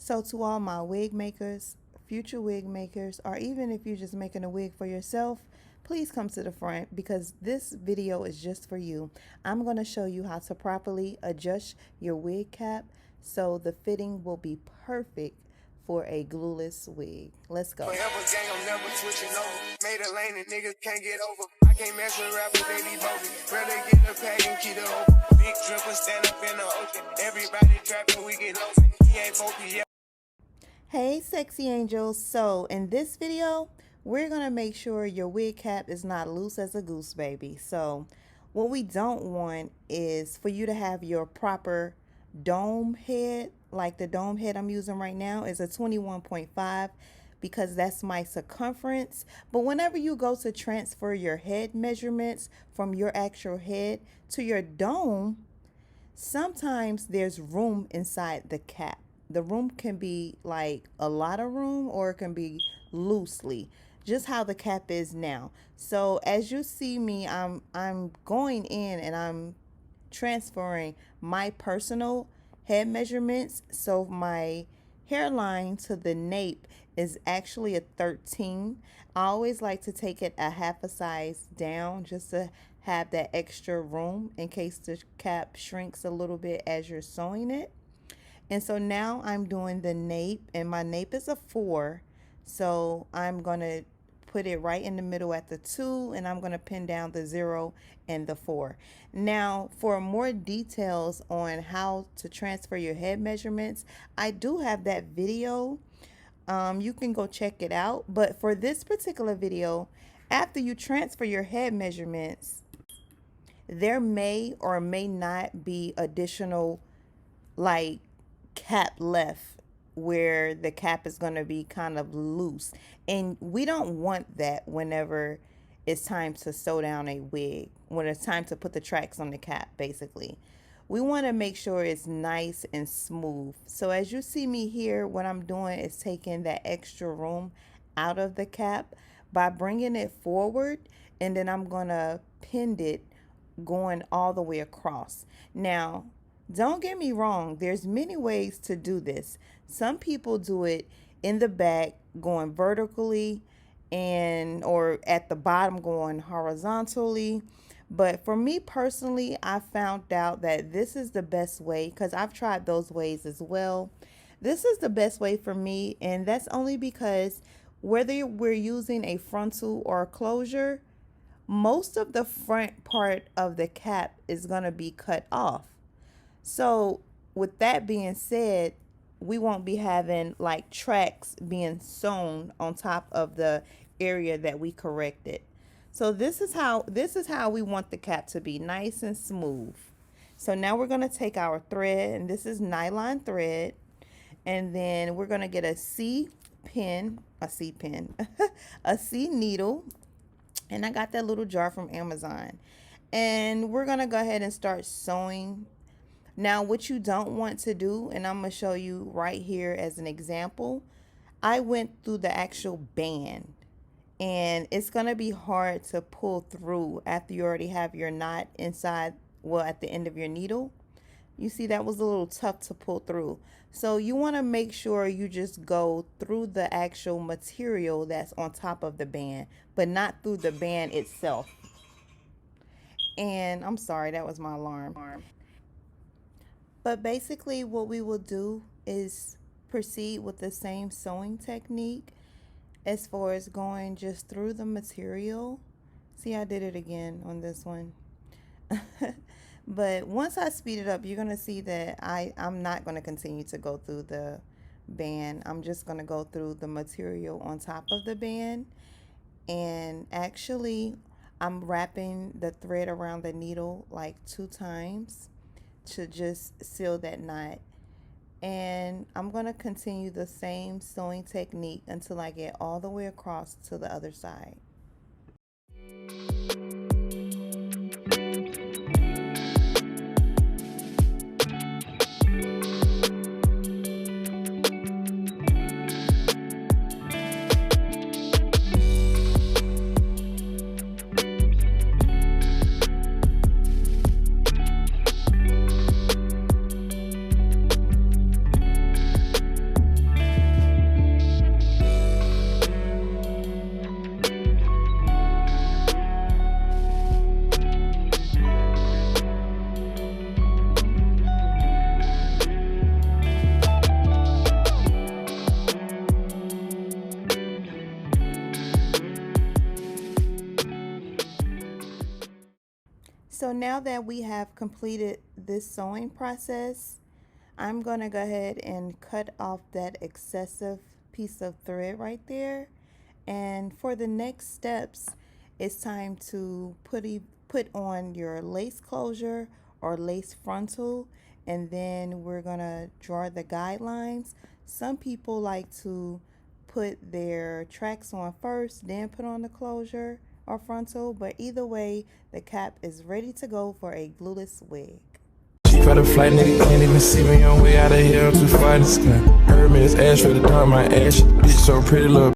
So to all my wig makers, future wig makers, or even if you're just making a wig for yourself, please come to the front because this video is just for you. I'm going to show you how to properly adjust your wig cap so the fitting will be perfect for a glueless wig. Let's go. Forever gang, I'm never switching over. Made a lane and niggas can't get over. I can't mess with rappers, they be bogus. Rather get the pay and keep it open. Big dripper stand up in the ocean. Everybody trapping, we get lost. He ain't focused yet. Hey sexy angels, so in this video we're going to make sure your wig cap is not loose as a goose baby. So what we don't want is for you to have your proper dome head, like the dome head I'm using right now is a 21.5 because that's my circumference. But whenever you go to transfer your head measurements from your actual head to your dome, sometimes there's room inside the cap. The room can be like a lot of room or it can be loosely, just how the cap is now. So as you see me, I'm going in and I'm transferring my personal head measurements. So my hairline to the nape is actually a 13. I always like to take it a half a size down just to have that extra room in case the cap shrinks a little bit as you're sewing it. And so now I'm doing the nape, and my nape is a 4. So I'm going to put it right in the middle at the 2, and I'm going to pin down the 0 and the 4. Now, for more details on how to transfer your head measurements, I do have that video. You can go check it out. But for this particular video, after you transfer your head measurements, there may or may not be additional like cap left where the cap is going to be kind of loose, and we don't want that whenever it's time to sew down a wig, when it's time to put the tracks on the cap. Basically, we want to make sure it's nice and smooth. So as you see me here, what I'm doing is taking that extra room out of the cap by bringing it forward, and then I'm going to pin it going all the way across. Now, don't get me wrong, there's many ways to do this. Some people do it in the back going vertically and or at the bottom going horizontally. But for me personally, I found out that this is the best way because I've tried those ways as well. This is the best way for me, and that's only because whether we're using a frontal or a closure, most of the front part of the cap is going to be cut off. So with that being said, we won't be having like tracks being sewn on top of the area that we corrected. So this is how we want the cap to be, nice and smooth. So now we're going to take our thread, and this is nylon thread, and then we're going to get a C needle, and I got that little jar from Amazon, and we're going to go ahead and start sewing. Now, what you don't want to do, and I'm going to show you right here as an example, I went through the actual band, and it's going to be hard to pull through after you already have your knot inside, well, at the end of your needle. You see, that was a little tough to pull through. So you want to make sure you just go through the actual material that's on top of the band, but not through the band itself. And I'm sorry, that was my alarm. But basically what we will do is proceed with the same sewing technique as far as going just through the material. See, I did it again on this one. But once I speed it up, you're going to see that I'm not going to continue to go through the band. I'm just going to go through the material on top of the band. And actually, I'm wrapping the thread around the needle like 2 times to just seal that knot. And I'm going to continue the same sewing technique until I get all the way across to the other side. So now that we have completed this sewing process, I'm going to go ahead and cut off that excessive piece of thread right there. And for the next steps, it's time to put on your lace closure or lace frontal, and then we're going to draw the guidelines. Some people like to put their tracks on first, then put on the closure or frontal, but either way, the cap is ready to go for a glueless wig. She for the flight, nigga can't even see me on way out of here. I'm too far in the sky. Hermes ash for the dark, my ash. Bitch so pretty, little